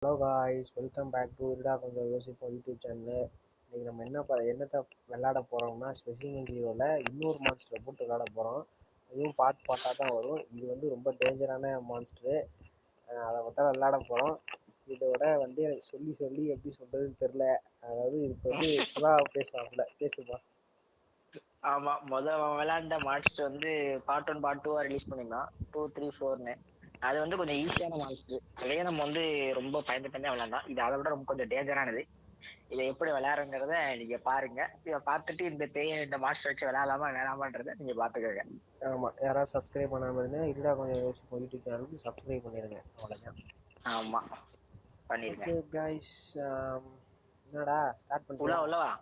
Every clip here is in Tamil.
Hello guys, welcome back to இருடா கொஞ்சம் யோசிப்போம் யூடியூப் சேனல். இன்னைக்கு நம்ம என்னத்தை விளையாட போகிறோம்னா, ஸ்பெஷல் ஹீரோவில் இன்னொரு மான்ஸ்டரை போட்டு விளையாட போகிறோம். இதுவும் பாட்டாக தான் வரும். இது வந்து ரொம்ப டேஞ்சரான மான்ஸ்டரு. அதை மட்டும் விளையாட போகிறோம். இதோட வந்து எனக்கு சொல்லி சொல்லி எப்படி சொல்கிறதுன்னு தெரில. அதாவது இதுக்கு வந்து சிவா பேசுப்பா. ஆமா, விளையாண்ட மான்ஸ்டர் வந்து பார்ட் 1 பார்ட் 2 ரிலீஸ் பண்ணிருந்தான். 2 3 4ன்னு. அது வந்து கொஞ்சம் ஈஸியான மான்ஸ்டர். அதையே நம்ம வந்து ரொம்ப பயந்து விளையாண்டோம். இது அதை விட ரொம்ப கொஞ்சம் டேஞ்சரானது. இதை எப்படி விளையாடுங்கிறத நீங்க பாருங்க. இதை பார்த்துட்டு இந்த மாஸ்டர் வச்சு விளையாடலாமா வேணாமான்றதை நீங்க பாத்துக்கோங்க. ஆமாம், யாராவது சப்ஸ்கிரைப் பண்ணாமல் இருந்தால் இருடா கொஞ்சம் யோசிப்போம் யூடியூப் சேனலுக்கு சப்ஸ்கிரைப் பண்ணிடுங்க. அவ்வளோதான். ஆமா, பண்ணிருங்க. ஓகே காய்ஸ், என்னடா ஸ்டார்ட் பண்ணிட்டியா? உள்ளவா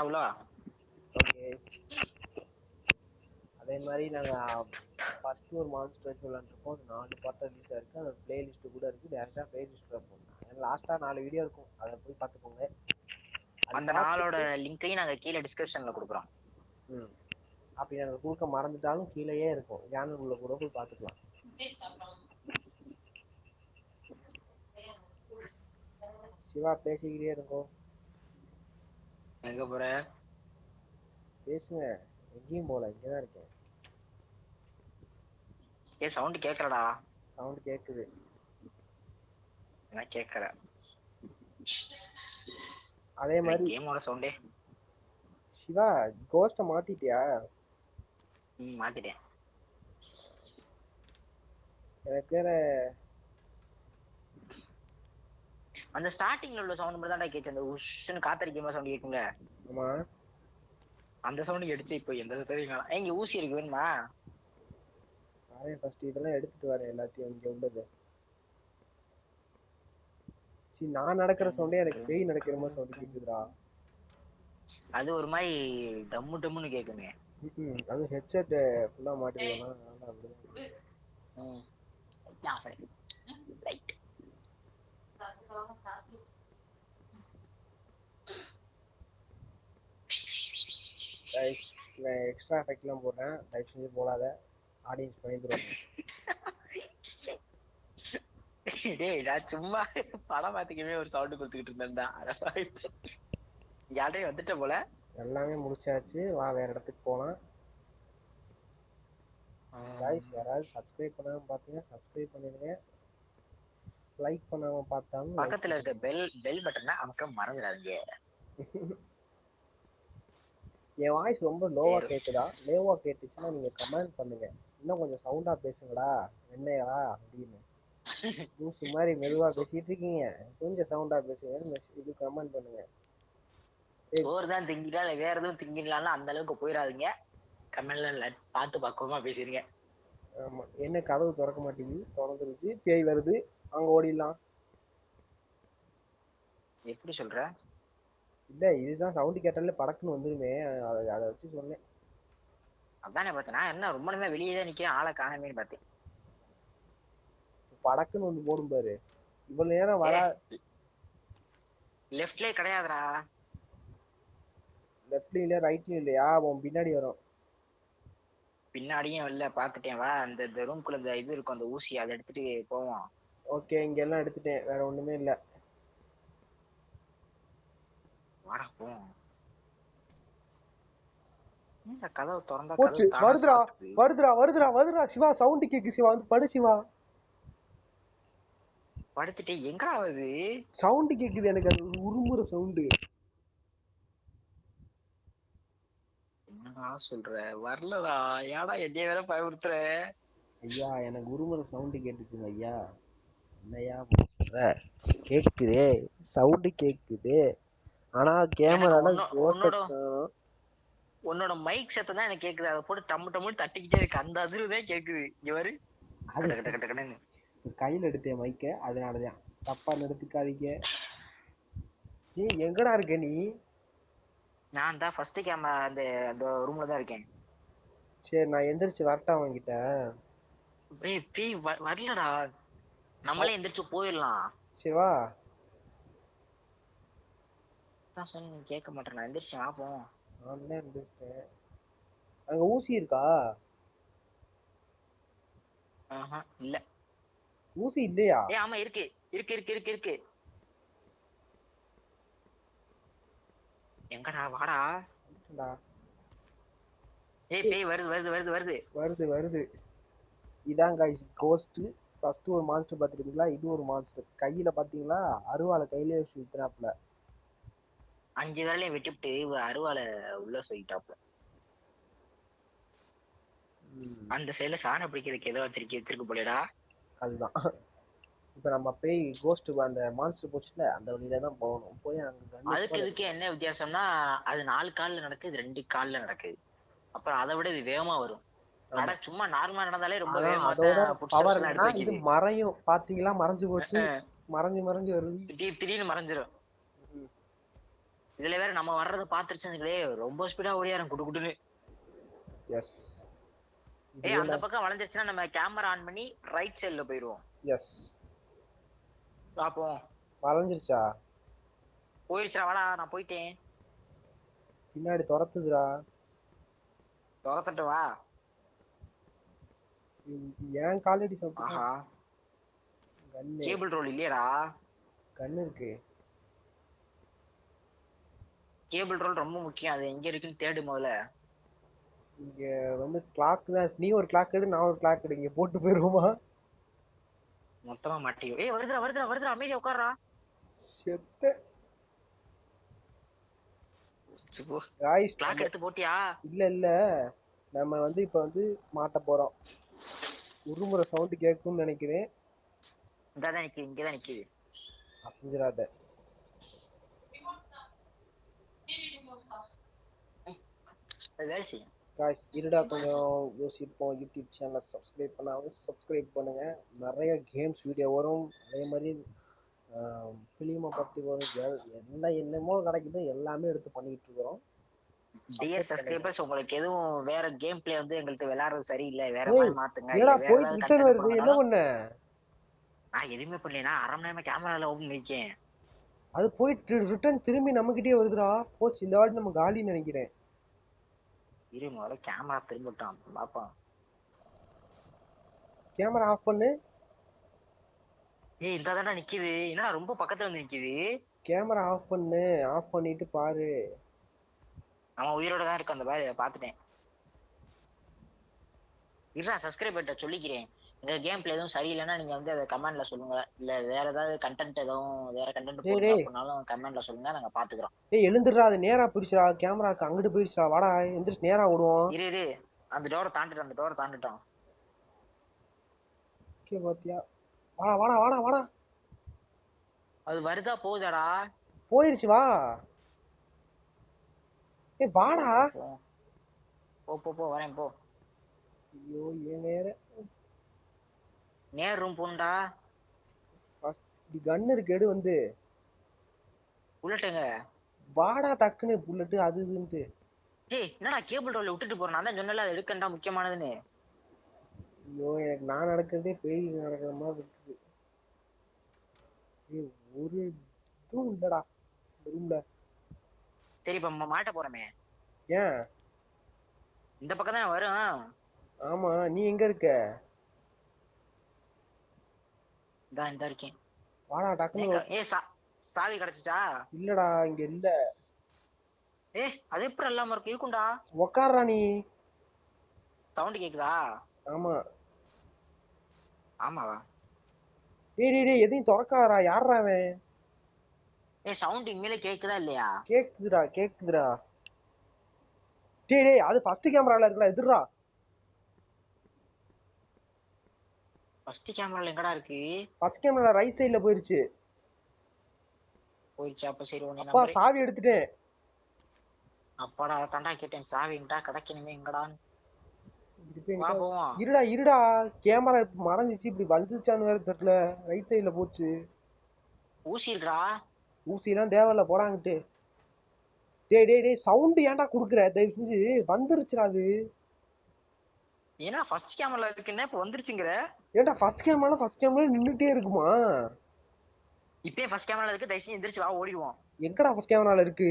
உள்ளவா. ஓகே, அதே மாதிரி நாங்கள் ஃபஸ்ட்டு ஒரு மான்ஸ்டர் வச்சு விளாண்டுருப்போம். அது 4 பார்ட்டாக ரிலீஸ் ஆயிருக்கு. அது பிளேலிஸ்ட்டு கூட இருக்குது. டேரெக்டாக பிளேலிஸ்ட்டில் போகும். லாஸ்ட்டாக 4 வீடியோ இருக்கும், அதை போய் பார்த்துக்கோங்க. அந்த நாளோட லிங்கையும் நாங்கள் கீழே டிஸ்கிரிப்ஷனில் கொடுக்குறோம். அப்படி நாங்கள் கொடுக்க மறந்துட்டாலும் கீழேயே இருக்கும், சேனலுக்குள்ளே கூட போய் பார்த்துக்கலாம். சிவா பேசிக்கிட்டே இருக்கும். எங்க போற? பேசுங்க. எங்கேயும் போகல, இங்கே தான் இருக்கேன். சவுண்ட் கேட்கலடா. சவுண்ட் கேட்குது. என்ன கேட்கல? அதே மாதிரி கேமோட சவுண்டே. சிவா, கோஸ்ட்டை மாத்திட்டியா? மாத்திட்டேன். எனக்கு வேற அந்த ஸ்டார்டிங்ல உள்ள சவுண்ட் மட்டும் தான் கேட்ச்சு. அந்த உஷ்ன்னு காத்தடிக்கிற சவுண்ட் கேட்கும்ல. ஆமா, அந்த சவுண்ட் கேட்டுச்சு. இப்போ எந்த சத்தத்தையும் இங்க ஊசி இருக்கு, வேணுமா? ஃபர்ஸ்ட் இதெல்லாம் எடுத்துட்டு வரேன் எல்லாத்தையும் இங்கே உள்ளது. சரி, நான் நடக்கிற சவுண்டே எனக்கு பேய் நடக்கிற மாதிரி சவுண்ட் கேட்குதுடா. அது ஒரு மாதிரி டம்மு டம்முன்னு கேட்குமே. அது ஹெட்செட் ஃபுல்லா மாட்டிருக்கேனா, அதனால அப்படிதான். நான் எக்ஸ்ட்ரா எஃபெக்ட்லாம் போடுறேன், தயவு செஞ்சு போடாத. ஆடியன்ஸ் பயந்துருவாங்க. டேய், நான் சும்மா படம் பார்த்துக்கவே ஒரு சவுண்ட் கொடுத்துக்கிட்டு இருந்தேன்டா. யார்ட்டையும் வந்துட்ட போல. எல்லாமே முடிச்சாச்சு, வா வேற இடத்துக்கு போகலாம். காய்ஸ், யாராவது சப்ஸ்கிரைப் பண்ணாம பார்த்தீங்கன்னா சப்ஸ்கிரைப் பண்ணிடுங்க. லைக் பண்ணாம பார்த்தாலும் லைக் பக்கத்துல இருக்க பண்ணுங்க. பெல் பட்டனை அமுக்க மறந்துடாதீங்க. என் வாய்ஸ் ரொம்ப லோவா கேக்குதா? லோவா கேட்டுச்சுன்னா நீங்க கமெண்ட் பண்ணுங்க. இன்னும் கொஞ்சம் சவுண்டா பேசுங்கடா என்னையா அப்படின்னு. லூசு மாதிரி மெதுவா பேசிட்டு இருக்கீங்க, கொஞ்சம் சவுண்டா பேசுங்க. இது கமெண்ட் பண்ணுங்க. சோறு தான் திங்கிட்டா இல்ல வேற எதுவும் திங்கிடலாம்னா அந்த அளவுக்கு போயிடாதீங்க. கமெண்ட்ல பார்த்து பக்குவமா பேசிருங்க. ஆமா, என்ன கதவு திறக்க மாட்டேங்குது? திறந்துருச்சு, பேய் வருது, அங்க ஓடிடலாம். எப்படி சொல்ற? இல்ல, இதுதான் சவுண்ட் கேட்டாலே படக்குன்னு வந்துருமே, அதை வச்சு சொன்னேன். அதானே பார்த்தேன். நான் என்ன ரொம்ப நேரமா வெளியே தான் நிக்கிறேன், ஆளை காணமேன்னு பார்த்தேன். படக்குன்னு வந்து போடும் பாரு. இவ்வளவு நேரம் வரா. லெஃப்ட்லயே கிடையாதுடா. லெஃப்ட்லயும் இல்ல ரைட்லயும் இல்லையா? உன் பின்னாடி வரும். பின்னாடியும் இல்ல, பாத்துட்டேன். வா, இந்த ரூம்குள்ள இந்த இது இருக்கும், அந்த ஊசி, அதை எடுத்துட்டு போவோம். ஓகே, இங்க எல்லாம் எடுத்துட்டேன், வேற ஒண்ணுமே இல்ல. வாடா போவோம். இந்த கதவு திறந்தா போச்சு. கதவு தானா வருதுடா சாத்துது. வருதுடா வருதுடா வருதுடா. சிவா, சவுண்ட் கேக்கு. சிவா வந்து படு. சிவா படுத்துட்டு எங்கடா வருது? சவுண்ட் கேக்குது எனக்கு, அது உருமுற சவுண்டு. என்னடா சொல்ற? வரலடா. ஏடா என்னைய வேற பயமுறுத்துற? ஐயா, எனக்கு உருமுற சவுண்டு கேட்டுச்சுங்க ஐயா. என்னையா சொல்ற? கேக்குதே, சவுண்டு கேக்குது. ஆனா கேமரால உன்னோட உன்னோட மைக் சத்தம் தான் எனக்கு கேக்குது. அதை போட்டு டம்மு டம்முன்னு தட்டிக்கிட்டே இருக்கு, அந்த அதிர்வுதான் கேக்குது. இங்க வரு. அது கையில எடுத்தேன் மைக்க, அதனாலதான். தப்பா எடுத்துக்காதீங்க. நீ எங்கடா இருக்க நீ? நான் தான் ஃபர்ஸ்ட் கேமரா அந்த அந்த ரூம்ல தான் இருக்கேன். சரி, நான் எந்திரிச்சு வரட்டா உன்கிட்ட? பேய் வரலடா. நம்மளே எந்திரிச்சு போயிடலாம். சரி வா. நான் சொன்ன நீ கேட்க மாட்டேன். நான் எந்திரிச்சு போவோம். நான் தான் எந்திரிச்சிட்டேன். அங்க ஊசி இருக்கா? இல்ல. ஊசி இல்லையா? ஆமா இருக்கு. இருக்கு இருக்கு இருக்கு இருக்கு. எங்கடா வாடா. வந்துட்டேன்டா. ஏய் பேய் வருது வருது வருது வருது. வருது வருது. இதான் guys கோஸ்ட். ஃபர்ஸ்ட் ஒரு மான்ஸ்டர் பாத்துருக்கீங்களா? இது ஒரு மான்ஸ்டர். கையில பாத்தீங்களா அருவாளை கையிலே வச்சு வித்துறாப்ல. 5 விரலையும் வெட்டிவிட்டு ஒரு அருவாளை உள்ள சொல்லிட்டாப்ல. அந்த சைடுல சாண பிடிக்கிறதுக்கு ஏதோ வச்சிருக்கு போலடா. அதுதான். இப்ப நம்ம பேய் கோஸ்ட் அந்த மான்ஸ்டர் போச்சுல அந்த வழியில தான் போகணும். போய் அங்க அதுக்கு இதுக்கு என்ன வித்தியாசம்னா அது 4 கால்ல நடக்குது, இது 2 கால்ல நடக்குது. அப்புறம் அதை விட இது வேகமா வரும். சும்மா நார்மலா நடந்தாலே ரொம்ப வேகமா அதோட பவர் எல்லாம் என்னன்னா எடுத்து இது வைக்குது. மறையும். பாத்தீங்களா மறைஞ்சு போச்சு. மறைஞ்சு மறைஞ்சு வருது. திடீர்னு மறைஞ்சிரும். இதுல வேற நம்ம வர்றத பாத்துருச்சுங்களே ரொம்ப ஸ்பீடா ஓடியாரும் குடு குடுன்னு. எஸ். ஏய் அந்த பக்கம் வளைஞ்சிருச்சுன்னா நம்ம கேமரா ஆன் பண்ணி ரைட் சைடுல போயிடுவோம். எஸ். பாப்போம். வளைஞ்சிருச்சா? போயிருச்சா? வாடா நான் போயிட்டேன். பின்னாடி துரத்துதுடா. துரத்தட்டு வா. ஏன் காலடி சாப்பிட்டு. ஆஹா கேபிள் ரோல் இல்லையடா. கண்ணு இருக்கு. கேபிள் ரோல் ரொம்ப முக்கியம். அது எங்க இருக்குன்னு தேடு முதல்ல. இங்க வந்து கிளாக் தான். நீ ஒரு கிளாக் எடு, நான் ஒரு கிளாக் எடு. இங்க போட்டு போயிருவோமா? மொத்தமா மாட்டியோ. ஏய் வருதுடா வருதுடா வருதுடா. அமைதியா உட்கார்றா. செத்த. गाइस கிளாக் எடுத்து போட்டியா? இல்ல இல்ல. நம்ம வந்து இப்ப வந்து மாட்ட போறோம். உருமுறை சவுண்ட் கேட்கும்னு நினைக்கிறேன். இங்கதான் நிக்குது இங்கதான் நிக்குது. அசைஞ்சிராத. गाइस இருடா கொஞ்சம் யோசிப்போம். யூடியூப் சேனலை சப்ஸ்கிரைப் பண்ணாங்க சப்ஸ்கிரைப் பண்ணுங்க. நிறைய கேம்ஸ் வீடியோ வரும். அதே மாதிரி பிலிமை பத்தி வரும். என்ன என்னமோ கிடைக்குது எல்லாமே எடுத்து பண்ணிட்டு இருக்கிறோம். டியர் சப்ஸ்கிரைபர்ஸ், உங்களுக்கு எதுவும் வேற கேம் பிளே வந்து எங்களுக்கு விளையாடுறது சரியில்லை, வேற மாதிரி மாத்துங்க. என்னடா வேற போயிட்டு ஏதாவது ரிட்டர்ன் கண்டென்ட் வருது, என்ன போடணும். பண்ண? நான் எதுவுமே பண்ணலைனா அரை மணி நேரமா கேமரால ஓபன் பண்ணிருக்கேன். அது போயிட்டு ரிட்டர்ன் திரும்பி நம்ம கிட்டே வருதுடா. போச்சு இந்த வாட்டி நம்ம காலின்னு நினைக்கிறேன். இரு முதல்ல கேமரா திரும்பட்டான் பாப்போம். கேமரா ஆஃப் பண்ணு. ஏய் இந்த தானே நிக்குது. என்னடா ரொம்ப பக்கத்துல வந்து நிக்குது. கேமரா ஆஃப் பண்ணு. ஆஃப் பண்ணிட்டு பாரு. அவன் உயிரோட தான் இருக்கு. அந்த பாரு பாத்துட்டேன். இருடா சப்ஸ்கிரைபர்ட்ட சொல்லிக்கிறேன். எங்க கேம் பிளே எதுவும் சரியில்லைன்னா நீங்க வந்து அதை கமெண்ட்ல சொல்லுங்க. இல்ல வேற ஏதாவது கண்டென்ட் எதுவும் வேற கண்டென்ட் போடுங்க அப்படின்னாலும் கமெண்ட்ல சொல்லுங்க, நாங்க பாத்துக்கிறோம். ஏய் எழுந்துடுறா. அது நேரா போயிடுச்சுடா. கேமராக்கு அங்கிட்டு போயிடுச்சுடா. வாடா எந்திரிச்சு நேரா ஓடுவோம். இரு இரு அந்த டோரை தாண்டிட்டோம். அந்த டோரை தாண்டிட்டோம். ஓகே பாத்தியா? வாடா வாடா வாடா வாடா. அது வருதா போகுதாடா? போயிருச்சு வா. ஏய் வாடா. போ போ போ வரேன் போ. ஐயோ ஏன் நேர நேர் ரூம் போண்டா. கன் இருக்கு எடு வந்து. புல்லட்டுங்க. வாடா டக்குன்னு புல்லட்டு அது இதுன்ட்டு. ஏய் என்னடா கேபிள் ரோல விட்டுட்டு போறேன். நான் தான் சொன்னல அது எடுக்கண்டா முக்கியமானதுன்னு. ஐயோ எனக்கு நான் நடக்கிறதே பேய் நடக்கிற மாதிரி இருக்குது. ஏய் ஒரு இதுவும் இல்லடா ரூம்ல. சரி இப்ப மாட்ட போறமே. ஏன்? இந்த பக்கம் தான் வரும். ஆமா நீ எங்க இருக்க? இந்த இருக்கேன். வாடா டக்குனு. ஏ சாவி கிடைச்சிச்சா? இல்லடா இங்க இல்ல. அது எப்படி இல்லாம இருக்கு? இருக்குண்டா. உக்காரா நீ. சவுண்ட் கேக்குதா? ஆமா. ஆமாவா? டேய் டேய் டேய் எதையும் திறக்காதடா. யாரா அவன்? சவுண்ட் இனிமேல கேக்குதா இல்லையா? கேக்குதுடா கேக்குதுடா. டேய் டேய் அது ஃபர்ஸ்ட் கேமரால இருக்குடா. எதிரா. ஃபர்ஸ்ட் கேமரால எங்கடா இருக்கு? ஃபர்ஸ்ட் கேமரா ரைட் சைடுல போயிருச்சு. போயிடுச்சு. அப்ப சரி ஒண்ணே அப்பா சாவி எடுத்துட்டேன். அப்பாடா தண்டா கேட்டேன். சாவிங்கடா கிடைக்கணுமே எங்கடான்னு. இருடா இருடா. கேமரா மறைஞ்சிச்சு. இப்படி வந்துச்சான்னு வேற தெரியல. ரைட் சைடுல போச்சு. ஊசி இருக்கா? ஊசி எல்லாம் தேவையில்ல போடாங்கிட்டு. டேய் டேய் டேய் சவுண்ட் ஏன்டா குடுக்குற? தயவு செஞ்சு வந்துருச்சுடா அது. ஏன்னா ஃபர்ஸ்ட் கேமரால இருக்குன்னா இப்ப வந்துருச்சுங்கற. ஏன்டா ஃபர்ஸ்ட் கேமரா நின்னுட்டே இருக்குமா? இப்பே ஃபர்ஸ்ட் கேமரால இருக்கு. தயவு செஞ்சு எந்திரிச்சு வா ஓடிடுவோம். எங்கடா ஃபர்ஸ்ட் கேமரால இருக்கு?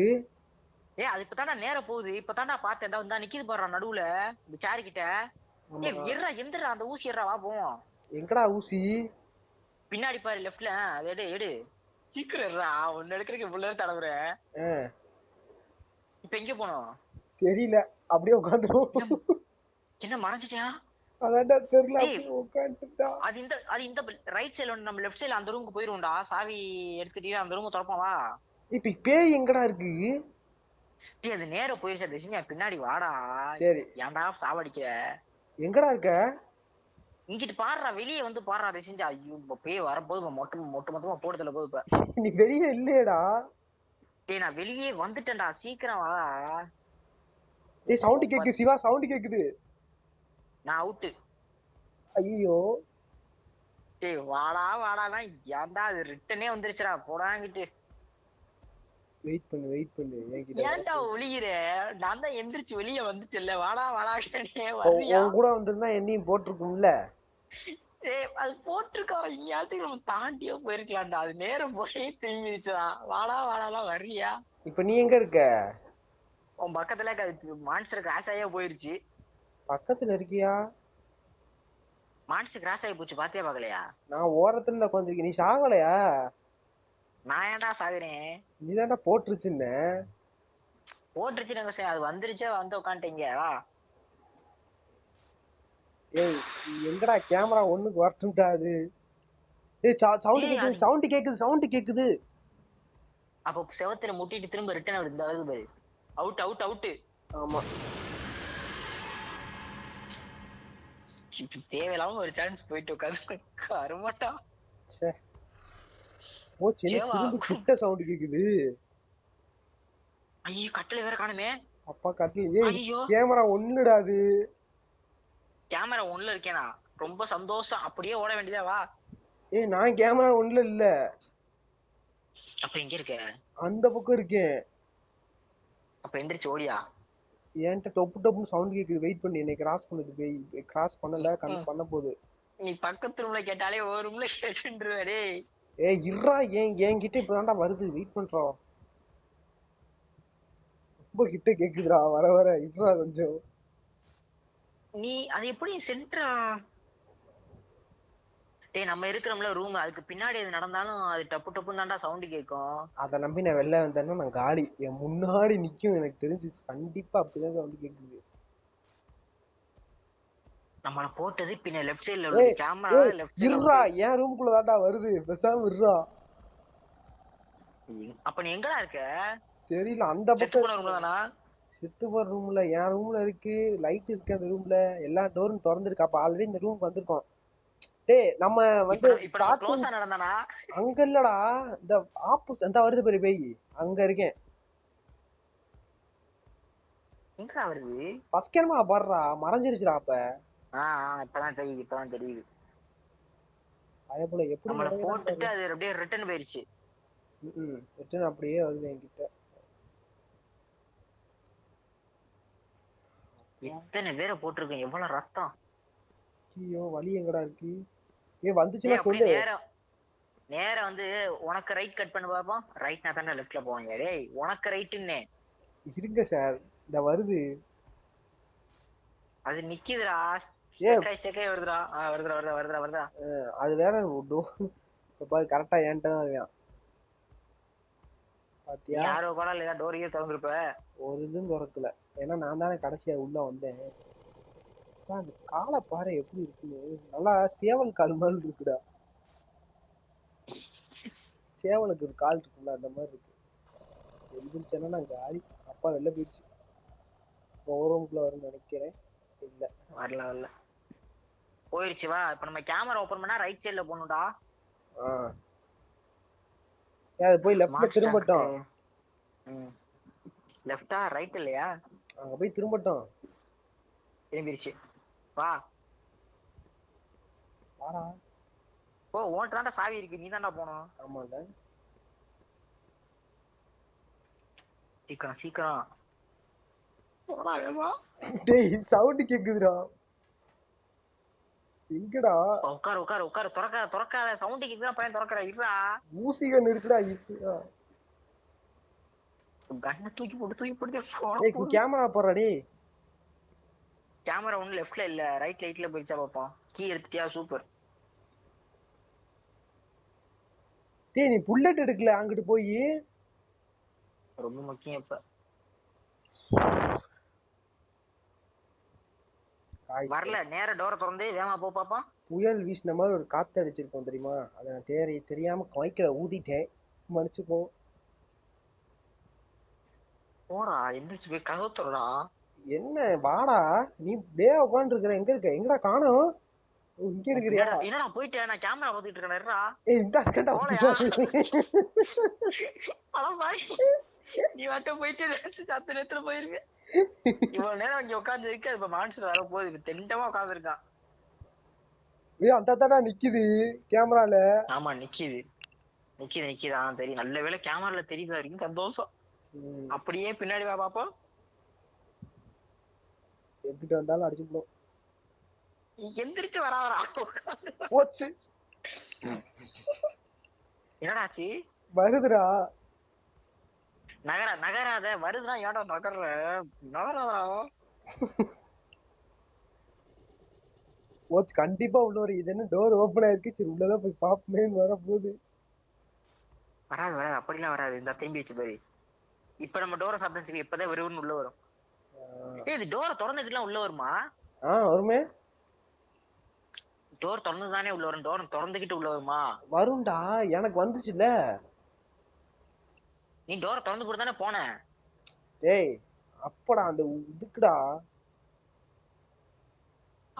அது இப்பதான்டா நேரா போகுது. இப்பதான்டா பார்த்தேன். இந்த நிக்குது பாருடா நடுவுல இந்த சேர் கிட்ட. எந்திரா அந்த ஊசி ஏறா வா போவோம். எங்கடா ஊசி? பின்னாடி பாரு லெஃப்ட்ல. அது எடு எடு சீக்கிரம் ஒன்னு எடுக்கிறதுக்கு இவ்வளவு நேரம் தடவுற. இப்ப எங்க போனோம் தெரியல, அப்படியே உட்காந்துரும். என்ன மறைஞ்சிட்டியா? அதான்டா தெரியல, அப்படியே உட்காந்துட்டா. அது இந்த ரைட் சைடுல நம்ம லெஃப்ட் சைடுல அந்த ரூமுக்கு போயிருவோம்டா. சாவி எடுத்துட்டு அந்த ரூம் திறப்போம் வா. இப்ப பேய் எங்கடா இருக்கு? அது நேர போயிருச்சா தர்ஷினி, பின்னாடி வாடா. சரி, ஏன்டா சாவடிக்கிற? எங்கடா இருக்க? இங்கிட்டு பாடுறா, வெளியே வந்து பாடுறா தர்ஷினி. ஐயோ பேய் வரப்போது, மொத்தமா போடுதல போது. இப்ப நீ வெளியே இல்லையடா. டேய் நான் வெளியே வந்துட்டேன்டா, சீக்கிரம் வாடா. டேய் சவுண்ட் கேக்குது சிவா, சவுண்ட் கேக்குது. நான் அவுட்டு. ஐயோ டேய் வாடா வாடானா ஏன்டா அது ரிட்டனே வந்துருச்சுடா, போடாங்கிட்டு. வெயிட் பண்ணு ஏன்டா ஒளிகிற? நான் தான் எந்திரிச்சு வெளியே வந்துச்சுல்ல, வாடா வாடா. உன் கூட வந்திருந்தா என்னையும் போட்டிருக்கும்ல. அது போட்டிருக்கோம், இங்கேயாச்சும் நம்ம தாண்டியோ போயிருக்கலாம்டா. அது நேரம் போய் திரும்பிடுச்சுடா. வாடா வாடாலாம் வர்றியா? இப்ப நீ எங்க இருக்க? உன் பக்கத்துல மான்ஸ்டர் கிராஸ் ஆகியே போயிருச்சு. பக்கத்துல இருக்கியா? மான்ஸ்டர் கிராஸ் ஆகி போச்சு, பாத்தியா பாக்கலையா? நான் ஓரத்துல உட்காந்துருக்கேன். நீ சாகலையா? நான் ஏன்டா சாகுறேன்? நீதான்டா போட்டுருச்சுன்னு. போட்டுருச்சு, அது வந்துருச்சே, வந்து உட்காந்துட்டீங்க வா. ஏய் எங்கடா கேமரா ஒண்ணுக்கு வரட்டும்டா அது. ஏய் சவுண்ட் கேக்குது. அப்போ செவத்துல முட்டிட்டு திரும்ப ரிட்டர்ன் வருது, வருது பாரு. Out out out. ஆமா, தேவையில்லாம ஒரு சான்ஸ் போயிட்டு உட்காந்து வரமாட்டா. திரும்ப கிட்ட சவுண்ட் கேக்குது. ஐயோ கட்டில வேற காணுமே. அப்பா கட்டில. ஏய் கேமரா ஒண்ணுடா அது. கேமரா ஒண்ணுல இருக்கேனா? ரொம்ப சந்தோஷம், அப்படியே ஓட வேண்டியதா வா. ஏய் நான் கேமரா ஒண்ணுல இல்ல. அப்ப எங்க இருக்க? அந்த பக்கம் இருக்கேன். அப்ப எந்திரிச்சு ஓடியா. என்கிட்ட டொப்புன்னு சவுண்ட் கேக்குது. வெயிட் பண்ணி என்னை கிராஸ் பண்ணுது பேய். கிராஸ் பண்ணல, பண்ண போகுது. நீ பக்கத்து ரூம்ல கேட்டாலே ஒரு ரூம்ல கேட்டுருவ. டேய் ஏய் இருடா, என்கிட்ட இப்பதான்டா வருது. வெயிட் பண்றோம். ரொம்ப கிட்ட கேக்குதுடா வர வர. இருடா கொஞ்சம். நீ அது எப்படி சென்டரா? டேய் நம்ம இருக்கிறோம்ல ரூம், அதுக்கு பின்னாடி எது நடந்தாலும் அது டப்பு டப்புன்னு தான்டா சவுண்ட் கேட்கும். அதை நம்பி நான் வெளில வந்தேன்னா நான் காலி. என் முன்னாடி நிக்கும், எனக்கு தெரிஞ்சு கண்டிப்பா அப்படிதான் சவுண்ட் கேக்குது. நம்மள போட்டது பின்ன லெஃப்ட் சைடுல உள்ள கேமரா. லெஃப்ட் சைடுல இருடா, என் ரூமுக்குள்ள தான்டா வருது. பேசாம இருடா. அப்ப நீ எங்கடா இருக்க? தெரியல, அந்த பக்கம் ரூம்ல தானா? செத்து போற ரூம்ல. என் ரூம்ல இருக்கு, லைட் இருக்கு அந்த ரூம்ல. எல்லா டோரும் திறந்துருக்கு. அப்ப ஆல்ரெடி இந்த ரூம் வந்திருக்கோம். டேய் நம்ம வந்து க்ளோஸா நடந்தானா? அங்க இல்லடா, இந்த ஆப்போசிட் அந்த வருது பெரிய பேய். அங்க இருக்கேன். எங்கடா வருது? ஃபர்ஸ்ட் கேமரா பாருடா, மறைஞ்சிருச்சுடா. அப்ப இப்பதான் தெரியுது. பயப்பட எப்படி நம்மள போட்டுட்டு அது அப்படியே ரிட்டர்ன் போயிருச்சு. ரிட்டர்ன் அப்படியே வருது என்கிட்ட. எத்தனை பேரை போட்டிருக்கேன், எவ்வளவு ரத்தம். ஐயோ வலி எங்கடா இருக்கு? வந்துச்சுன்னா சொல்லு. நேரா வந்து உனக்கு ரைட் கட் பண்ணி பாப்போம். ரைட் நான் தானே லெஃப்ட்ல போவாங்க. டேய் உனக்கு ரைட்டுன்னே. இருங்க சார், இந்த வருது. அது நிக்குதுடா, ஸ்டெக்காய் வருதுடா. வருதுடா. அது வேற பாரு, கரெக்டா என்கிட்ட தான் இருக்கான். பாத்தியா, யாரோ கூட இல்ல, டோரையே திறந்துருப்ப. ஒரு இதுவும் திறக்கல. ஏன்னா நான் தானே கடைசியா உள்ள வந்தேன். அந்த காலை பாரு எப்படி இருக்குன்னு. நல்லா சேவல் கால் மாதிரி இருக்குடா. சேவலுக்கு ஒரு கால் இருக்குல்ல, அந்த மாதிரி இருக்கு. எந்திரிச்சேன்னா நான் காலி. அப்பா வெளில போயிடுச்சு. ரூமுக்குள்ள வரும்னு நினைக்கிறேன். இல்ல வரல போயிருச்சு. வா இப்ப நம்ம கேமரா ஓபன் பண்ணா ரைட் சைடுல போகணும்டா. அது போய் லெஃப்ட்ல திரும்பட்டும். லெஃப்டா ரைட் இல்லையா? அங்க போய் திரும்பட்டும். திரும்பிருச்சு. வா வாடா. ஓ உன்கிட்ட தான்டா சாவி இருக்கு, நீ தான்டா போகணும். ஆமாண்டா. சீக்கிரம் டேய் சவுண்ட் கேக்குதுடா. எங்கடா? உட்காரு. திறக்காத சவுண்ட் கேக்குதா? பையன் திறக்கற. இருடா, ஊசிகன் இருக்குடா. இருக்குடா. கண்ணை தூக்கி போட்டு ஏய் கேமரா போடுறா. டேய் கேமரா ஒண்ணு லெஃப்ட்ல இல்ல, ரைட் லைட்ல போயிச்சா பாப்போம். கீ எடுத்துட்டியா? சூப்பர். டேய் நீ புல்லட் எடுக்கல அங்கிட்டு போய். ரொம்ப முக்கியம் இப்ப. வரல, நேர டோரை திறந்து வேமா போ பாப்போம். புயல் வீசின மாதிரி ஒரு காத்து அடிச்சிருக்கோம் தெரியுமா, அதை நான் தெரியாம மைக்கில ஊதிட்டேன், மன்னிச்சுக்கோ. போடா எந்திரிச்சு போய் கதவு திறடா. என்ன வாடா நீ டே உட்காந்து இருக்கிற, எங்க இருக்க, எங்கடா காணோம். இங்க இருக்கிறியா? என்னடா போயிட்டேன், நான் கேமரா பாத்துட்டு இருக்கேன். ஏய் இந்த அக்கண்டா நீ மட்டும் போயிட்டு சத்து நேரத்துல போயிருக்கு. இவ்வளவு நேரம் இங்க உட்கார்ந்து இருக்கு, இப்ப மான்ஸ்டர் வர போகுது, இப்ப தெண்டமா உட்கார்ந்து இருக்கான். அந்த தாடா நிக்குது கேமரால. ஆமா நிக்குது. தெரியும், நல்ல வேளை கேமரால தெரியுதா வரைக்கும் சந்தோஷம். அப்படியே பின்னாடி வா பாப்போம். எப்படி வந்தாலும் அடிச்சுப்போம். எந்திரிச்சு வரா போச்சு. என்னடாச்சு? வருதுடா. நகராத வருதுன்னா ஏன்டா நகராதா. போச்சு கண்டிப்பா உள்ள ஒரு இது என்ன டோர் ஓபன் ஆயிருக்கு, சரி உள்ளதான் போய் பாப்பமேன்னு வர போகுது. வராது அப்படிலாம் வராது. இந்த திரும்பி வச்சு பாரு. இப்ப நம்ம டோரை சாப்பிட்டு இப்பதான் வெறும் உள்ள வரும். இது டோரை திறந்துக்கிட்டுலாம் உள்ள வருமா? வருமே. டோர் திறந்துதானே உள்ள வரும், டோர் திறந்துகிட்டு உள்ள வருமா? வரும்டா, எனக்கு வந்துச்சுல்ல. நீ டோரை திறந்து போட்டு தானே போன. டேய் அப்படா அந்த இதுக்குடா.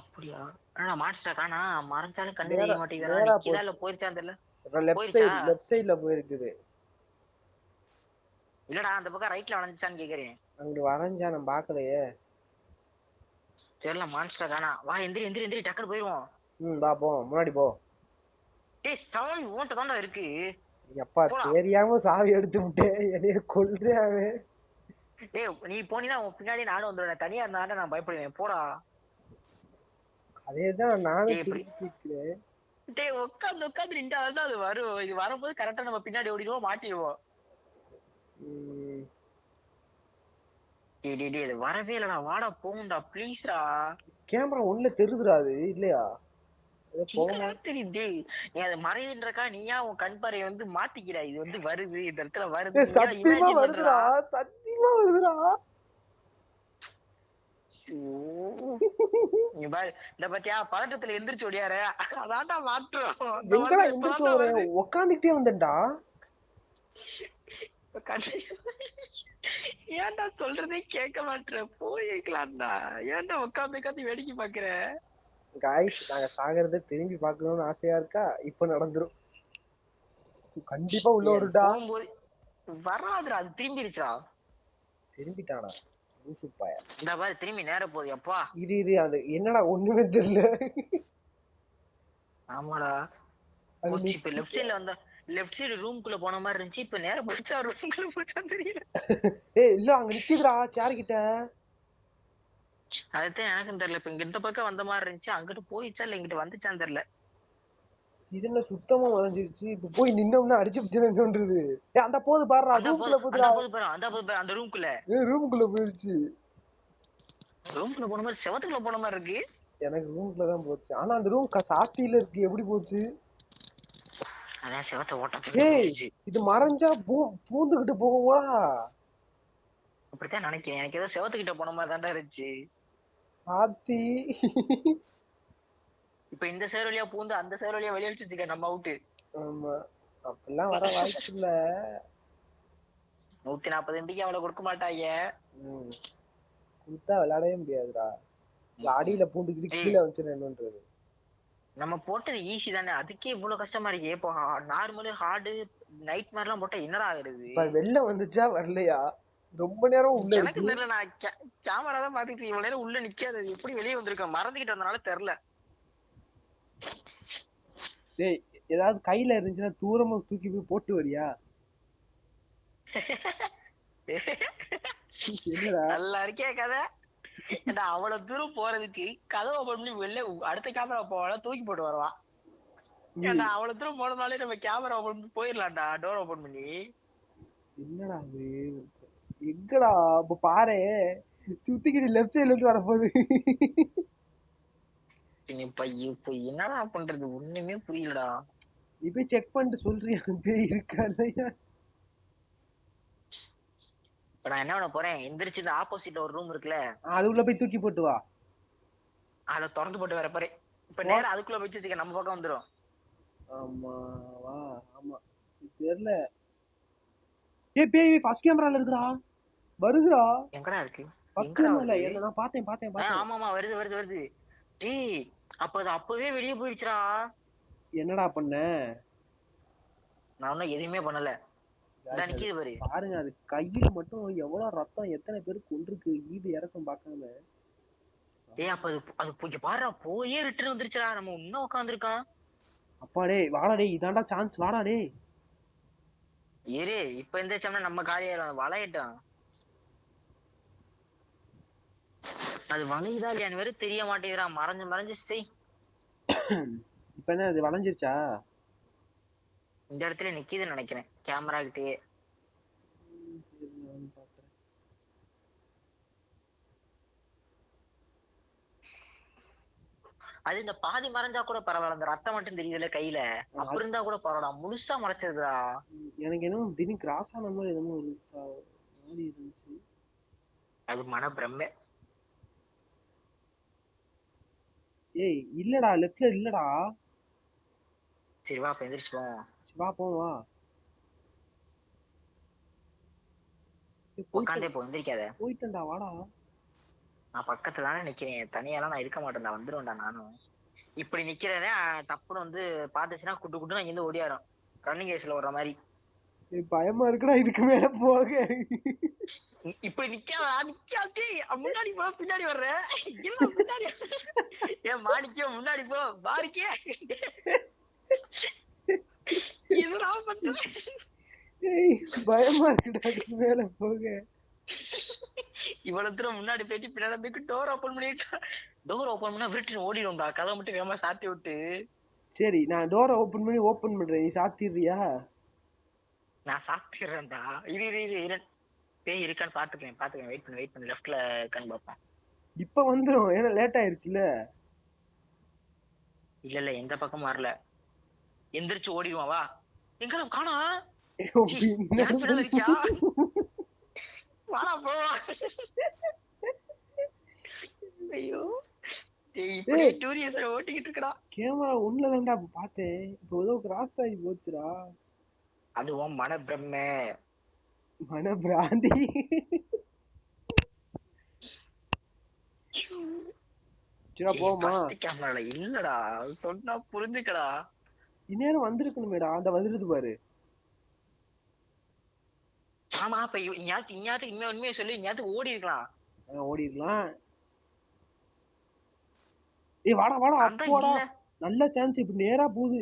அப்படியா? ஆனா மான்ஸ்டர் காணா, மறைஞ்சாலும் கண்ணு தெரிய மாட்டேங்குதா, நிக்குதா இல்ல போயிருச்சான்னு தெரியல. லெஃப்ட் சைடுல போயிருக்குது. இல்லடா அந்த பக்கம் ரைட்ல வளைஞ்சான்னு கேக்குறேன். அங்க வரைஞ்சா நான் பாக்கலையே. தெரியல, மான்ஸ்டர் காணா. வா எந்திரி டக்குனு போயிருவோம். வா போ, முன்னாடி போ. டேய் சாவி ஓட்ட தான்டா இருக்கு. எப்பா தெரியாம சாவி எடுத்து விட்டேன், என்னைய கொல்றாவே. டேய் நீ போனீனா உன் பின்னாடி நானும் வந்துடுவேன், தனியா இருந்தா நான் பயப்படுவேன், போடா. அதேதான் நானும் கேட்கிறேன். டேய் உட்காந்து நின்றா அது வரும், இது வரும்போது கரெக்டா நம்ம பின்னாடி ஓடிடுவோம், மாட்டிடுவோம். டேய் இது வரவே இல்லடா, வாடா போகும்டா ப்ளீஸ்டா. கேமரா ஒண்ணுல தெரியுதுடாது இல்லையா? தெரியுது. நீ அதை மறையுன்றக்கா நீயா உன் கண் பார்வை வந்து மாத்திக்கிற, இது வந்து வருது இந்த இடத்துல வருது. சத்தியமா வருதுடா, சத்தியமா வருதுடா. இந்த பத்தியா பதட்டத்துல எந்திரிச்சு ஓடியாரு, அதான்டா மாற்றம். எங்கடா எந்திரிச்சு ஓடுற, உக்காந்துக்கிட்டே வந்தேன்டா. ஏன்டா சொல்றதே கேட்க மாட்டேற, போயிருக்கலாம்டா, ஏன்டா உட்காந்து வேடிக்கை பாக்குற? காய்ஸ் நாங்க சாகிறத திரும்பி பாக்கணும்னு ஆசையா இருக்கா, இப்ப நடந்துரும். கண்டிப்பா உள்ள வருடா. வராதுடா, அது திரும்பிடுச்சா. திரும்பிட்டானா லூசுப்பாயா. இந்த மாதிரி திரும்பி நேர போகுது அப்பா. இரு அது என்னடா ஒண்ணுமே தெரியல. ஆமாடா இப்ப லெஃப்ட் சைடுல வந்தா, லெஃப்ட் சைடு ரூம்குள்ள போன மாதிரி இருந்துச்சு, இப்ப நேரா போச்சா ரூம்குள்ள போச்சான்னு தெரியல. ஏய் இல்ல அங்க நிக்குதுடா சேர் கிட்ட. அதுதான் எனக்கும் தெரியல, இப்ப இங்க இந்த பக்கம் வந்த மாதிரி இருந்துச்சு, அங்கிட்டு போயிச்சா இல்ல இங்கிட்டு வந்துச்சான்னு தெரியல. இது என்ன சுத்தமா மறைஞ்சிருச்சு, இப்ப போய் நின்னோம்னா அடிச்சு பிடிச்சுன்றது. அந்த போது பாருடா, ரூம்குள்ள போதுடா, அந்த ரூம்குள்ள. ரூம்குள்ள போயிருச்சு. ரூம்குள்ள போன மாதிரி செவத்துக்குள்ள போன மாதிரி இருக்கு. எனக்கு ரூம்குள்ள தான் போச்சு, ஆனா அந்த ரூம் சாத்தியில இருக்கு, எப்படி போச்சு? அதான் செவத்தை ஓட்ட. ஏய் இது மறைஞ்சா பூந்துகிட்டு போகும்டா. அப்படித்தான் நினைக்கிறேன், எனக்கு ஏதோ செவத்துக்கிட்ட போன மாதிரி தான்டா இருந்துச்சு. ஆத்தி இப்ப இந்த சேர் வழியா பூந்து அந்த சேர் வழியா வெளியடிச்சுக்க, நம்ம அவுட்டு. ஆமா அப்படிலாம் வர வாய்ப்பு இல்ல. 140 MB அவ்வளவு கொடுக்க மாட்டாங்க. கொடுத்தா விளையாடவே முடியாதுடா, அடியில பூந்துக்கிட்டு கீழே வச்சிருந்தது. நம்ம போட்டது ஈஸி தானே, அதுக்கே இவ்வளவு கஷ்டமா இருக்கு. இப்போ நார்மலு ஹார்டு நைட் மாதிரிலாம் போட்டா என்னடா ஆகுறது? வெளில வந்துச்சா வரலையா ரொம்ப நேரம் உள்ள இருக்கு. எனக்கு தெரியல, நான் கேமரா தான் பாத்துட்டு இவ்வளவு நேரம் உள்ள நிக்காது, எப்படி வெளியே வந்திருக்கேன் மறந்துகிட்டு வந்தனால தெரியல. டேய் ஏதாவது கையில இருந்துச்சுன்னா தூரமா தூக்கி போய் போட்டு வரியா? நல்லா இருக்கே கதை. அவ்வளவு தூரம் போறதுக்கு கதவை ஓபன் பண்ணி வெளில அடுத்த கேமரா போவான் தூக்கி போட்டு வருவான். ஏன்டா அவ்வளவு தூரம் போனதுனாலே நம்ம கேமரா ஓபன் பண்ணி போயிடலாம்டா, டோர் ஓபன் பண்ணி. என்னடா அது எங்கடா இப்ப பாரு, சுத்திக்கிட்டு லெஃப்ட் சைடுல இருந்து வரப்போகுது. இப்ப என்னடா பண்றது ஒண்ணுமே புரியலடா. நீ போய் செக் பண்ணிட்டு சொல்றியா பேய் இருக்கா இல்லையா? இப்ப நான் என்ன பண்ண போறேன், எந்திரிச்சு இந்த ஆப்போசிட்ல ஒரு ரூம் இருக்குல்ல, அது உள்ள போய் தூக்கி போட்டு வா. அதை திறந்து போட்டு வர போறேன். இப்ப போ. நேரம் அதுக்குள்ள வச்சு நம்ம பக்கம் வந்துரும். ஆமா வா. ஆமா தெரியல. பேய் ஃபர்ஸ்ட் கேமரால இருக்குடா. வருதுடா. எங்கடா இருக்கு? ஃபர்ஸ்ட் எங்கடா கேமரால வருது? என்ன நான் பார்த்தேன். ஆமா ஆமா, வருது வருது வருது. டேய், அப்ப அது அப்பவே வெளியே போயிடுச்சுடா. என்னடா பண்ண? நான் ஒன்னும் எதுவுமே பண்ணல. இந்த அது நிக்கிது பாரு. பாருங்க, அது கையில மட்டும் எவ்வளவு ரத்தம், எத்தனை பேர் கொண்டிருக்கு ஈடு இறக்கம் பார்க்காம. டேய், அப்ப அது அது இங்க பாருடா, போயே ரிட்டர்ன் வந்துருச்சுடா. நம்ம இன்னும் உட்காந்துருக்கான். அப்பாடே வாடா டேய், இதாண்டா சான்ஸ், வாடா டேய். இரு, இப்ப எந்திரிச்சோம்னா நம்ம காலியாயிரும். வளையட்டும். அது வளையுதா இல்லையான்னு வேற தெரிய மாட்டேங்குதுடா. மறைஞ்சு மறைஞ்சு செய். இப்ப என்ன அது வளைஞ்சிருச்சா? இந்த இடத்துல நிக்கிதுன்னு நினைக்கிறேன், கேமரா கிட்டயே. அது இந்த பாதி மறைஞ்சா கூட பரவாயில்ல, அந்த ரத்தம் மட்டும் தெரியுதுல கையில, அப்படி இருந்தா கூட பரவாயில்ல. முழுசா மறைச்சதுடா. எனக்கு என்ன திடீர்னு கிராஸ் ஆன மாதிரி என்னமோ இருந்துச்சு. அது மன பிரம்மை. ஏய் இல்லடா, லெஃப்ட்ல இல்லடா. சரி வா, அப்ப எந்திரிச்சு போவோம். வா போவா. உக்காந்தே போ, எந்திரிக்காத. போயிட்டேன்டா, வாடா. நான் பக்கத்துல தானே நிக்கிறேன், தனியாலாம் நான் இருக்க மாட்டேன்டா, வந்துருவேன்டா நானும். இப்படி நிக்கிறதே தப்புன்னு வந்து பாத்துச்சுன்னா குட்டு குட்டு இங்க இருந்து ஓடியாரும், ரன்னிங் ரேஸ்ல ஓடுற மாதிரி. பயமா இருக்குடா இதுக்கு மேல போக. இப்படி நிக்காதா, நிக்காதே. முன்னாடி போ, பின்னாடி வர்ற. இல்ல பின்னாடி. ஏன் மாணிக்கோ, முன்னாடி போ. மாணிக்கே, இதுடா பண்ற. பயமா இருக்குடா இதுக்கு மேல போக. இவ்வளவு தூரம் முன்னாடி போயிட்டு பின்னாடி டோர் ஓபன் பண்ணிட்டு, டோர் ஓபன் பண்ணா விருட்டு ஓடிடும்டா. கதை மட்டும் வேகமா சாத்தி விட்டு. சரி, நான் டோரை ஓபன் பண்றேன், நீ சாத்திடுறியா? நான் சாப்பிட்டுறேன்டா. இரு இரு இரு இரு, பேய் இருக்கான்னு பாத்துக்கேன். வெயிட் பண்ணு, லெஃப்ட்ல இருக்கான்னு பாப்பேன். இப்ப வந்துரும், ஏன்னா லேட் ஆயிருச்சுல. இல்ல எந்த பக்கமும் வரல. எந்திரிச்சு ஓடிடுவான், வா. எங்கடா காணா? எனக்கு பின்னால இருக்கியா? வாடா போவா. ஐயோ, இப்படியே டூரியஸ ஓட்டிக்கிட்டு இருக்கடா. கேமரா உன்னதான்டா பார்த்தேன், இப்போ ஏதோ கிராஸ் ஆகி போச்சுடா. அதுவும் மன பிரம்மை, மன பிராந்தி. போமா. கேமரால இல்லடா, சொன்னா புரிஞ்சுக்கடா. இந்நேரம் வந்திருக்கணுமேடா, அந்த வந்துருது பாரு. ஆமா, இப்ப இந்நேரத்துக்கு இனிமே உண்மையை சொல்லி இந்நேரத்துக்கு ஓடி இருக்கலாம். ஓடிடலாம். வாடா வாடா, அப்போடா நல்ல சான்ஸ். இப்ப நேரா போகுது.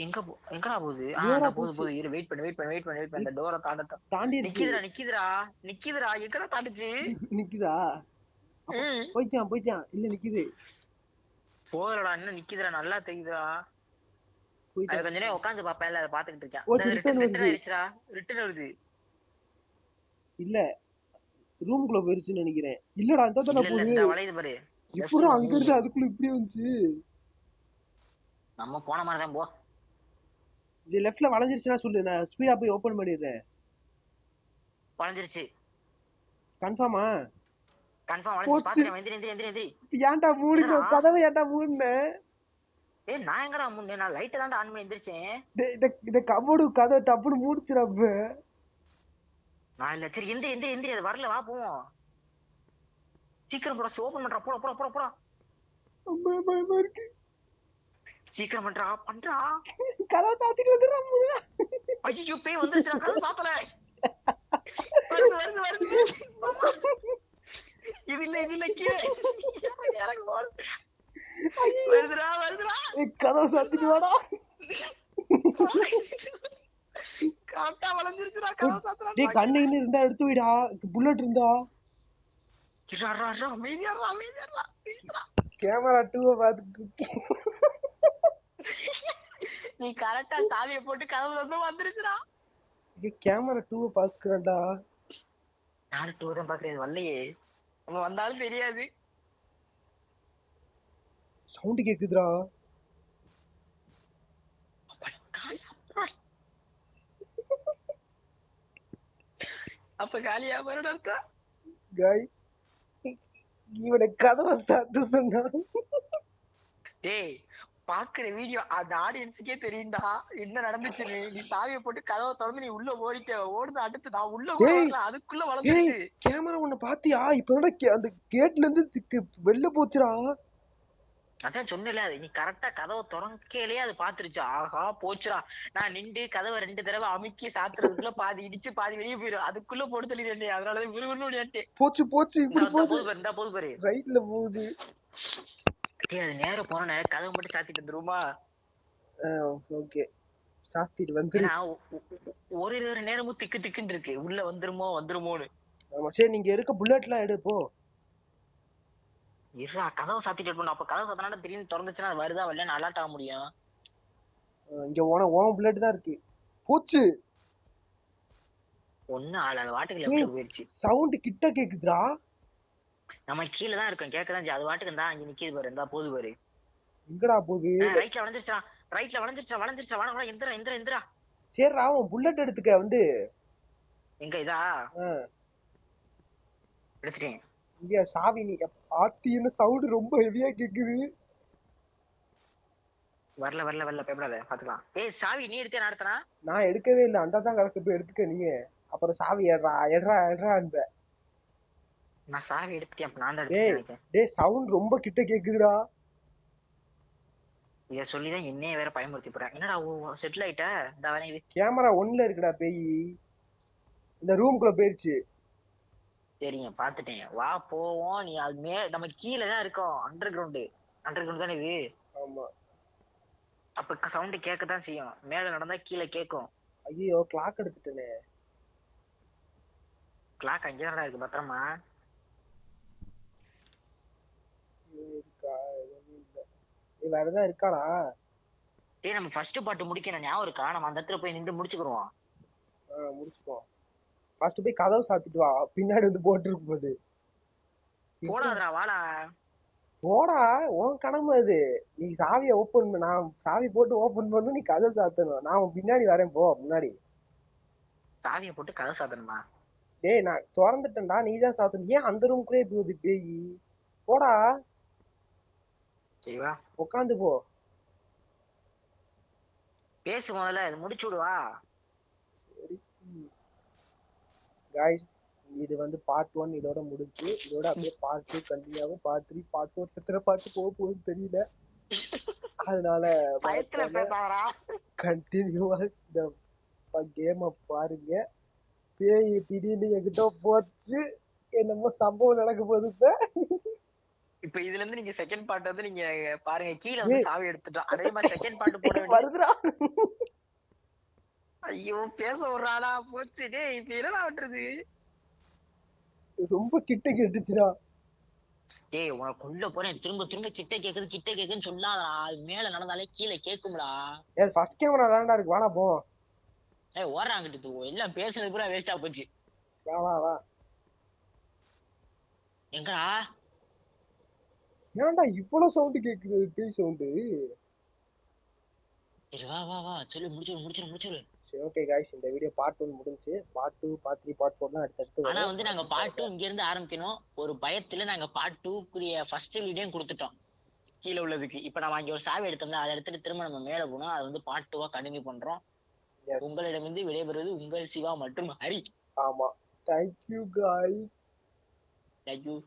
எங்கடா போகுது? நேரா போகுது. இரு, வெயிட் பண்ணு. அந்த டோரை தாண்டட்டும். தாண்டிடுச்சு. நிக்குதுடா. எங்கடா தாண்டுச்சு? நிக்குதா? போயிட்டான். இல்ல நிக்குது. போகலடா, இன்னும் நிக்குதுடா, நல்லா தெரியுதுடா. அது கொஞ்ச நேரம் உட்காந்து பாப்பேன், அதை பாத்துக்கிட்டு இருக்கேன். ரிட்டர்ன் வருது. இல்ல ரூம்குள்ள போயிருச்சுன்னு நினைக்கிறேன். இல்லடா, இந்த தடவை போகுது. வளையுது பாரு. எப்படி அங்க இருந்து அதுக்குள்ள இப்படி வந்துச்சு? நம்ம போன மாதிரி தான். போ, லெஃப்ட்ல வளைஞ்சிருச்சுன்னா சொல்லு, நான் ஸ்பீடா போய் ஓபன் பண்ணிடுறேன். வளைஞ்சிருச்சு. கன்ஃபார்மா? கன்ஃபார்ம் வளைஞ்சிருச்சு. எந்திரி. ஏன்டா மூடிட்ட கதவை? ஏன்டா மூடுன? ஏய், நான் எங்கடா மூடுனேன்? நான் லைட் தான் ஆன் பண்ணி எந்திரிச்சேன். இந்த கபோர்டு கதை டப்புன்னு மூடிச்சுறப்ப. நான் இல்ல. சரி எந்திரி. அது வரல, வா போவோம். சீக்கிரம் போடா, ஓபன் பண்றா. போடா. பயமா இருக்கு. சீக்கிரம் பண்றா. கதவை சாத்திட்டு வந்துடுறா. ஐயோ, பேய் வந்துருச்சு, கதவை சாத்தல. வருது. இது இல்ல கீழே வருதுடா. கதவை சாத்திட்டு வாடா. கரெக்டா வளைஞ்சிருச்சுடா, கதவை சாத்துறா. டேய், கண்ணு இருந்தா எடுத்து விடா, புல்லட் இருந்தா. அமைதியா. கேமரா 2 பாத்துட்டு நீ கரெக்டா சாவியை போட்டு கதவு வந்து வந்துருச்சுடா. கேமரா 2 பாக்குறேன்டா. நானும் 2 தான் பாக்குறேன், வரலையே. நம்ம வந்தாலும் தெரியாது. சவுண்ட் கேக்குதுடா. அப்ப காலியா மறுபடியும் அர்த்தம். கைஸ் இவனை கதவை சாத்து சொன்னா டேய் பாக்குற வீடியோ அந்த ஆடியன்ஸுக்கே தெரியும்டா என்ன நடந்துச்சுன்னு. நீ சாவியை போட்டு கதவை திறந்து நீ உள்ள ஓடிட்ட. ஓடுது அடுத்து நான் உள்ள கூட டேய் வரல, அதுக்குள்ள டேய் வளர்ந்துருச்சு. கேமரா ஒண்ணு பாத்தியா? இப்பதான் அந்த கேட்ல இருந்து வெளில போச்சுடா. அதான் சொன்னல, நீ கரெக்டா கதவை திறக்கையிலேயே அது பாத்துருச்சு. ஆஹா போச்சுடா. நான் நின்று கதவை 2 தடவை அமுக்கி சாத்துறதுக்குள்ள பாதி இடிச்சு பாதி வெளியே போயிடும். அதுக்குள்ள போட்டு தள்ளிடுறேன். அதனாலதான் விறுவிறுன்னு ஓடியான்ட்டு. போச்சு போச்சு இப்படி இந்த போகுது. போது பாரு, இந்த போது பாரு. ரைட்ல போகுது. டேய் அது நேரம் போன கதவை மட்டும் சாத்திட்டு வந்துருமா? ஓகே சாத்திட்டு வந்துரு. ஏன்னா ஒரு ஒரு நேரமும் திக்கு திக்குன்னு இருக்கு. உள்ள வந்துருமோ வந்துருமோன்னு. ஆமா சரி நீங்க இருக்க புல்லட் எல்லாம் எடு போ. இருடா கதவை சாத்திட்டு இருக்கணும். அப்ப கதவை சாத்தினா திடீர்னு திறந்துச்சுன்னா அது வருதா வரலன்னு அலர்ட் ஆக முடியும். இங்க ஓன் புல்லட் தான் இருக்கு. போச்சு. ஒண்ணு ஆள் அது வாட்டுக்குள்ள எப்படி போயிடுச்சு. சவுண்ட் கிட்ட கேக்குதுடா. நம்ம கீழே தான் இருக்கோம், கேட்கதான் அது வாட்டுக்கு இருந்தா அங்க நிக்கிது பாரு. இருந்தா போது பாரு. எங்கடா போகுது? ரைட்ல வளைஞ்சிருச்சா, ரைட்ல வளைஞ்சிருச்சா, வளைஞ்சிருச்சா. வர எந்திரா எந்திரா எந்திரா. சரிடா உன் புல்லட் எடுத்துக்க வந்து. எங்க இதா எடுத்துட்டேன். இங்க சாவி நீ பாத்தீன்னு சவுண்ட் ரொம்ப ஹெவியா கேக்குது. வரல வரல வரல பயப்படாத பாத்துக்கலாம். ஏய் சாவி நீ எடுத்தே நடத்தனா? நான் எடுக்கவே இல்லை. அந்த தான் கணக்கு போய் எடுத்துக்க நீ. அப்புறம் சாவி எடுறா எடுறா எடுறா. நான் சாவி எடுத்துட்டேன். அப்ப நான் தான் டேய் எடுத்துட்டேன். டேய் சவுண்ட் ரொம்ப கிட்ட கேக்குதுடா. இத சொல்லிதான் என்னைய வேற பயமுறுத்தி போறேன். என்னடா செட்டில் ஆயிட்ட? இந்த வரேன். கேமரா ஒன்ல இருக்குடா பேய். இந்த ரூம்குள்ள போயிருச்சு. சரிங்க பாத்துட்டேன். வா போவோம். நீ அது நம்ம கீழே தான் இருக்கோம். அண்டர் கிரவுண்ட் தானே இது. ஆமா அப்ப சவுண்ட் கேட்கத்தான் செய்யும். மேல நடந்தா கீழே கேட்கும். ஐயோ கிளாக் எடுத்துட்டேனே. கிளாக் அங்கேதான்டா இருக்கு பத்திரமா. இருக்கா வேற ஏதாவது இருக்காடா? டேய் நம்ம ஃபர்ஸ்ட் பாட்டு முடிக்கணும், ஞாபகம் இருக்கா? நம்ம அந்த இடத்துல போய் நின்று முடிச்சுக்குருவோம். முடிச்சுப்போம். ஃபர்ஸ்ட் போய் கதவு சாத்திட்டு வா. பின்னாடி வந்து போட்டுருக்கு போது. போடாதடா வாடா. போடா உன் கடமை அது. நீ சாவியை ஓபன் பண்ண, நான் சாவி போட்டு ஓபன் பண்ணு. நீ கதவு சாத்தணும். நான் உன் பின்னாடி வரேன். போ முன்னாடி. சாவியை போட்டு கதை சாத்தணுமா? டேய் நான் திறந்துட்டேன்டா. நீ தான் சாத்தணும். ஏன் அந்த ரூம்குள்ளே போகுது பேய்? போடா. சரிவா உட்காந்து போ. பேசு முதல்ல, இது முடிச்சு விடுவா. சரி காய்ஸ் இது வந்து பார்ட் 1 இதோட முடிஞ்சு. இதோட அப்படியே பார்ட் 2 கண்டினியூ ஆகும். பார்ட் 3 பார்ட் 4 எத்தனை பார்ட் போக போகுதுன்னு தெரியல. அதனால பயத்துல பேசாதடா. கண்டினியூவா இந்த கேமை பாருங்க. பேய் திடீர்னு என்கிட்ட போச்சு. என்னமோ சம்பவம் நடக்க போகுது. இப்ப இதுல இருந்து நீங்க செகண்ட் பார்ட் வந்து நீங்க பாருங்க. கீழே வந்து சாவி எடுத்துட்டோம். அதே மாதிரி செகண்ட் பார்ட் போட வருதுடா. ஐயோ பேச விடுறாடா. போச்சு டேய். இப்ப என்னடா பண்றது? ரொம்ப கிட்ட கேட்டுச்சுடா. டேய் உனக்கு உள்ள போறேன். திரும்ப திரும்ப கிட்ட கேக்குதுன்னு சொல்லாதடா. அது மேல நடந்தாலே கீழே கேக்கும்டா. ஃபர்ஸ்ட் கேமரா தான்டா இருக்கு. வாடா போ. ஏய் ஓடுறாங்கிட்டு எல்லாம் பேசுனது பூரா வேஸ்டா போச்சு. வா வா வா. எங்கடா? ஏன்டா இவ்வளவு சவுண்ட் கேக்குது? பேய் சவுண்ட். சரி வா வா வா சொல்லு. முடிச்சிரு. சரி ஓகே गाइस இந்த வீடியோ பார்ட் 1 முடிஞ்சு. பார்ட் 2 பார்ட் 3 பார்ட் 4 தான் அடுத்து ஆனா வந்து நாங்க பார்ட் 2 இங்க இருந்து ஆரம்பிக்கணும். ஒரு பயத்துல நாங்க பார்ட் 2 குரிய ஃபர்ஸ்ட் வீடியோ கொடுத்துட்டோம் கீழே உள்ளதுக்கு. இப்ப நம்ம அங்க ஒரு சாவி எடுத்தோம்னா அதை எடுத்துட்டு திரும்ப நம்ம மேல போனோம். அது வந்து பார்ட் 2 கண்டினியூ பண்றோம். உங்களிடமிருந்து விடைபெறுவது உங்கள் சிவா மற்றும் ஹரி. ஆமா. Thank you guys. Thank you.